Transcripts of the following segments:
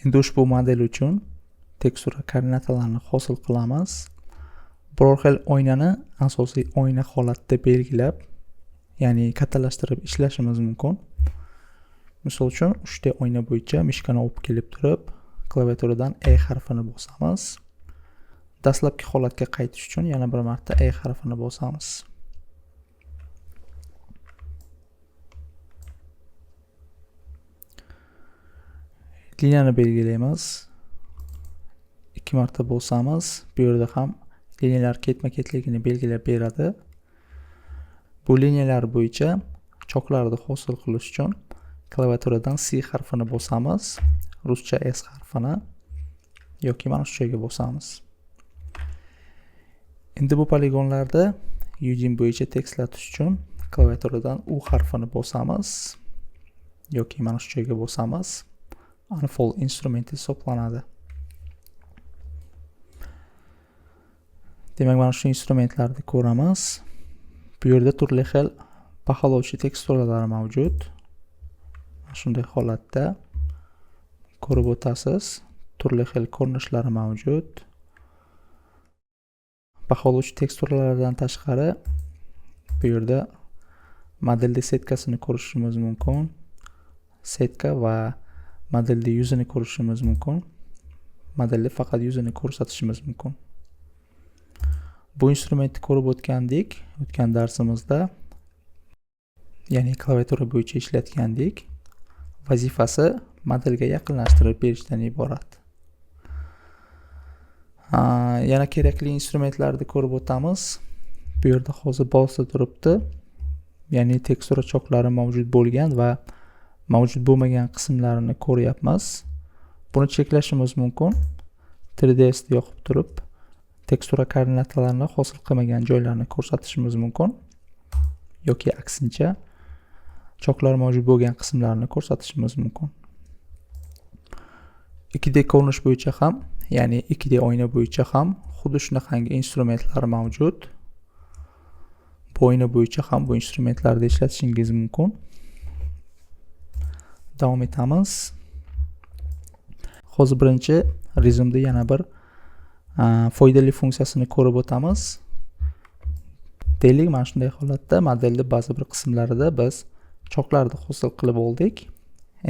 Endi ushbu model uchun tekstura koordinatalarini hosil qilamiz. Biror xil oynani asosiy oyna holatda belgilab, ya'ni kattalashtirib ishlashimiz mumkin. Misol uchun, 3D oyna bo'yicha mishkani olib kelib turib, klaviaturadan E harfini bosamiz. Dastlabki holatga qaytish uchun yana bir marta E harfini bosamiz. Liniyani belgilaymiz. 2 marta bosamiz. Bu yerda ham liniyalar ketma-ketligini belgilab beradi. Bu liniyalar bo'yicha choklarni hosil qilish uchun klaviaturadan C harfini bosamiz. Ruscha S harfini yoki mana shu joyga bosamiz. Endi bu poligonlarda Eugene bo'yicha tekstlatish uchun klaviaturadan U harfini bosamiz yoki mana shu joyga bosamiz. Unfold instrumenti hisoblanadi. Demak, mana shu instrumentlarni ko'ramiz. Bu yerda turli xil baholovchi teksturalar mavjud. Shunday holatda ko'rib o'tasiz. Turli xil ko'rinishlari mavjud. Baholovchi teksturalardan tashqari bu yerda modelni setkasini ko'rishimiz mumkin. Setka va modelni yuzini ko'rishimiz mumkin. Modelni faqat yuzini ko'rsatishimiz mumkin. Bu instrumentni ko'rib o'tgandik, o'tgan darsimizda, ya'ni klaviatura bo'yicha ishlatgandik. Vazifasi modelga yaqinlashtirib berishdan iborat. Yana kerakli instrumentlarni ko'rib o'tamiz. Bu yerda hozir bosib turibdi. Ya'ni tekstura choklari mavjud bo'lgan va mavjud bo'lmagan qismlarini ko'ryapmiz. Buni cheklashimiz mumkin. 3ds ni yoqib turib, tekstura koordinatalarini hosil qilmagan joylarni ko'rsatishimiz mumkin. Yoki aksincha, choklar mavjud bo'lgan qismlarni ko'rsatishimiz mumkin. 2D ko'rinish bo'yicha ham, ya'ni 2D oyna bo'yicha ham xuddi shunaqangi instrumentlar mavjud. Bu oyna bo'yicha ham bu instrumentlarni ishlatishingiz mumkin. Davom etamiz. Hozir birinchi rizmda yana bir foydali funksiyasini ko'rib o'tamiz. Deylik, mana shunday holatda modelning ba'zi bir qismlarida biz choklarni hosil qilib oldik.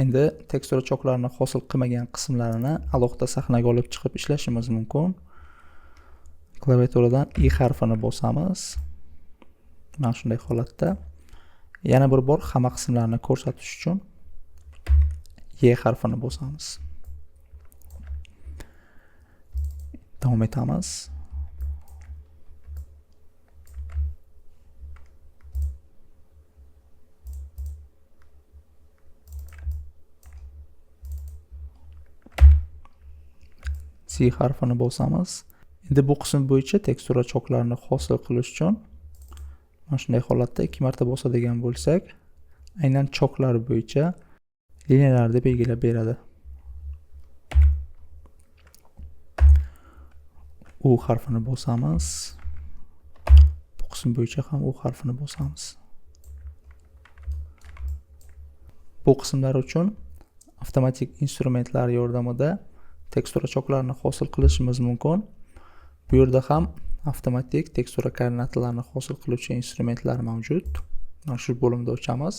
Endi tekstura choklarini hosil qilmagan qismlarini alohida sahnaga olib chiqib ishlashimiz mumkin. Klaviaturadan I harfini bosamiz. Mana shunday holatda. Yana bir bor hamma qismlarni ko'rsatish uchun Y harfini bosamiz. Davom etamiz. C harfini bosamiz. Endi bu qism bo'yicha tekstura choklarini hosil qilish uchun mana shunday holatda 2 marta bosadigan bo'lsak, aynan choklar bo'yicha liniyalarni belgilab beradi. U harfini bosamiz. Bu qism bo'yicha ham U harfini bosamiz. Bu qismlar uchun avtomatik instrumentlar yordamida tekstura choklarini hosil qilishimiz mumkin. Bu yerda ham avtomatik tekstura koordinatalarini hosil qiluvchi instrumentlar mavjud. Mana shu bo'limda ochamiz.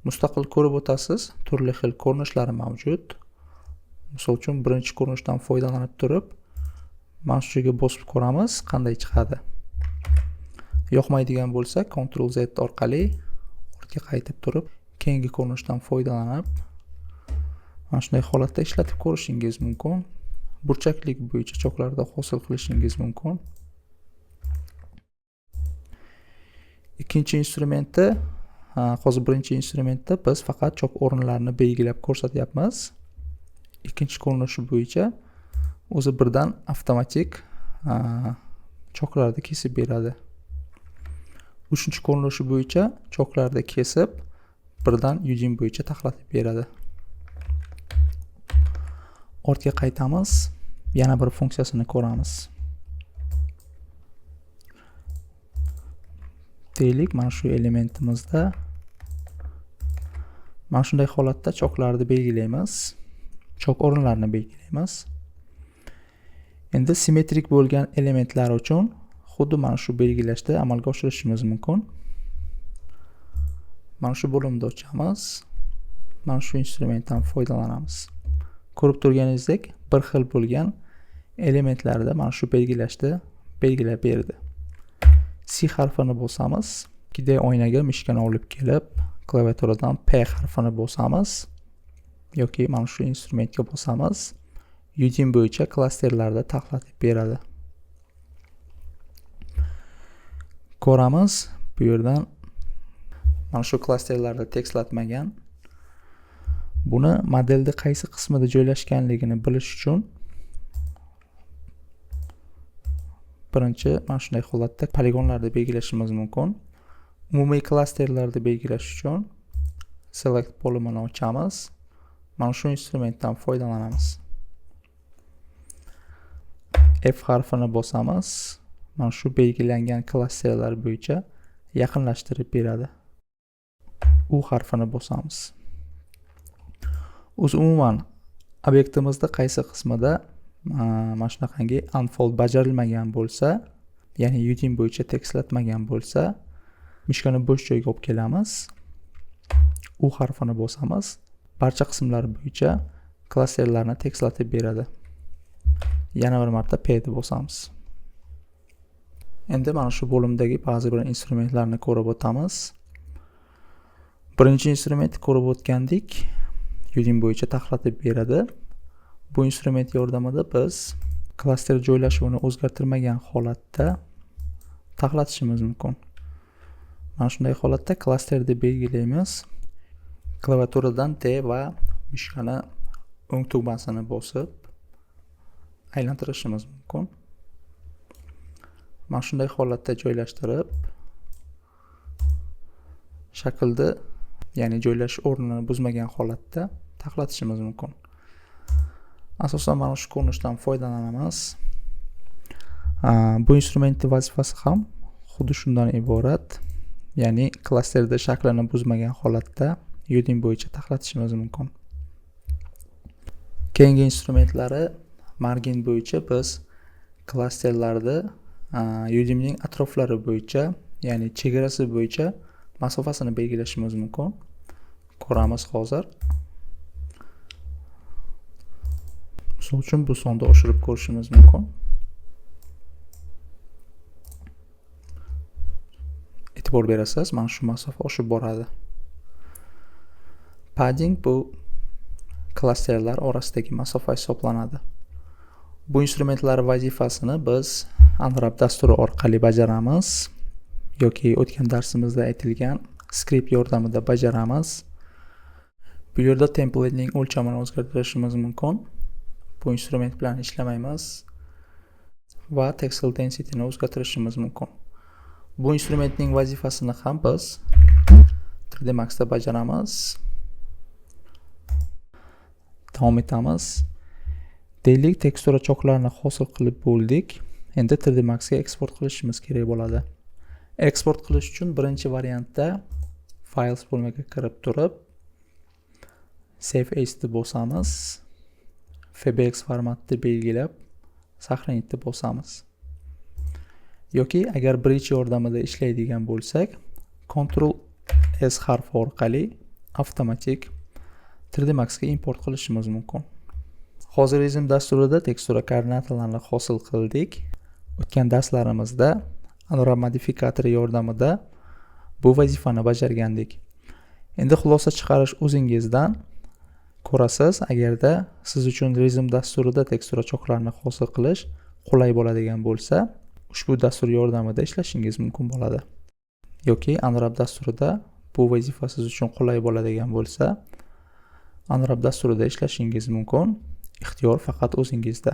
Mustaqil ko'rib o'tasiz, turli xil ko'rinishlari mavjud. Misol uchun, birinchi ko'rinishdan foydalanib turib, mana shu yerga bosib ko'ramiz, qanday chiqadi. Yoqmaydigan bo'lsa, Ctrl Z orqali ortga qaytib turib, keyingi ko'rinishdan foydalanib, mana shunday holatda ishlatib ko'rishingiz mumkin. Burchaklik bo'yicha choklarda hosil qilishingiz mumkin. Ikkinchi instrumentda, hozir birinchi instrumentda biz faqat chok o'rinlarini belgilab ko'rsatyapmiz. Ikkinchi ko'rinishi bo'yicha o'zi birdan avtomatik choklarni kesib beradi. Uchinchi ko'rinishi bo'yicha choklarni kesib, birdan Eugene bo'yicha taxlatib beradi. Ortga qaytamiz. Yana bir funksiyasini ko'ramiz. Deylik, mana shu elementimizda mana shunday holatda choklarni belgilaymiz. chok o'rinlarini belgilaymiz. Endi simmetrik bo'lgan elementlar uchun xuddi mana shu belgilashda amalga oshirishimiz mumkin. Mana shu bo'limni ochamiz. Mana shu instrumentdan foydalanamiz. Ko'rib turganingizdek, bir xil bo'lgan elementlarda mana shu belgilashda belgilab berdi. C harfini bosamiz. Ikkita oynaga mishkani olib kelib, klaviaturadan P harfini bosamiz yoki mana shu instrumentga bosamiz. Udemy bo'yicha klasterlarda taxlatib beradi. Ko'ramiz, bu yerdan mana shu klasterlarda tekstlatmagan. Buni modelda qaysi qismida joylashganligini bilish uchun birinchi mana shunday holatda poligonlarni belgilashimiz mumkin. Umumiy klasterlarni belgilash uchun select bo'limini ochamiz. Mana shu instrumentdan foydalanamiz. F harfini bosamiz. Mana shu belgilangan klasterlar bo'yicha yaqinlashtirib beradi. U harfini bosamiz. Umuman obyektimizda qaysi qismida mana shunaqangi unfold bajarilmagan bo'lsa, ya'ni Udemy bo'yicha tekstlatmagan bo'lsa, mishkani bo'sh joyga olib kelamiz. U harfini bosamiz. Barcha qismlar bo'yicha klasterlarni tekstlatib beradi. Yana bir marta P ni bosamiz. Endi mana shu bo'limdagi ba'zi bir instrumentlarni ko'rib o'tamiz. Birinchi instrumentni ko'rib o'tgandik. Udemy bo'yicha taxlatib beradi. Bu instrument yordamida biz klaster joylashuvini o'zgartirmagan holatda taxlatishimiz mumkin. Mana shunday holatda klasterni belgilaymiz. Klaviaturadan D va mishkani o'ng tugmasini bosib aylantirishimiz mumkin. Mana shunday holatda joylashtirib shaklni, ya'ni joylash o'rnini buzmagan holatda taxlatishimiz mumkin. Asosan mana shu ko'rinishdan foydalanamiz. Bu instrumentning vazifasi ham xuddi shundan iborat. Ya'ni klasterda shaklini buzmagan holatda Udemy bo'yicha taxlatishimiz mumkin. Keyingi instrumentlari margin bo'yicha biz klasterlarni Udemy'ning atroflari bo'yicha, ya'ni chegarasi bo'yicha masofasini belgilashimiz mumkin. Ko'ramiz hozir. Misol uchun bu sonda oshirib ko'rishimiz mumkin. E'tibor berasiz, mana shu masofa oshib boradi. Padding bu klasterlar orasidagi masofa hisoblanadi. Bu instrumentlar vazifasini biz Unwrap dasturi orqali bajaramiz yoki o'tgan darsimizda aytilgan skript yordamida bajaramiz. Bu yerda templatening o'lchamini o'zgartirishimiz mumkin. Bu instrument bilan ishlamaymiz va textile densityni o'zgartirishimiz mumkin. Bu instrumentning vazifasini ham biz 3D Max'da bajaramiz. Davom etamiz. Deylik, tekstura choklarini hosil qilib bo'ldik. Endi 3D Max'ga eksport qilishimiz kerak bo'ladi. Eksport qilish uchun birinchi variantda Files bo'limiga kirib turib, Save as ni bosamiz. FBX formatni belgilab, Сохранить ni bosamiz. Yoki agar bridge yordamida ishlaydigan bo'lsak, Ctrl S harfi orqali avtomatik 3D Max'ga import qilishimiz mumkin. Hozir Resim dasturida tekstura koordinatalarini hosil qildik. O'tgan darslarimizda Unwrap modifikatori yordamida bu vazifani bajargandik. Endi xulosa chiqarish o'zingizdan ko'rasiz. Agarda siz uchun Resim dasturida tekstura choklarini hosil qilish qulay bo'ladigan bo'lsa, ushbu dastur yordamida ishlashingiz mumkin bo'ladi. Yoki Unwrap dasturida bu vazifa siz uchun qulay bo'ladigan bo'lsa, Unwrap dasturida ishlashingiz mumkin. Ixtiyor faqat o'zingizda.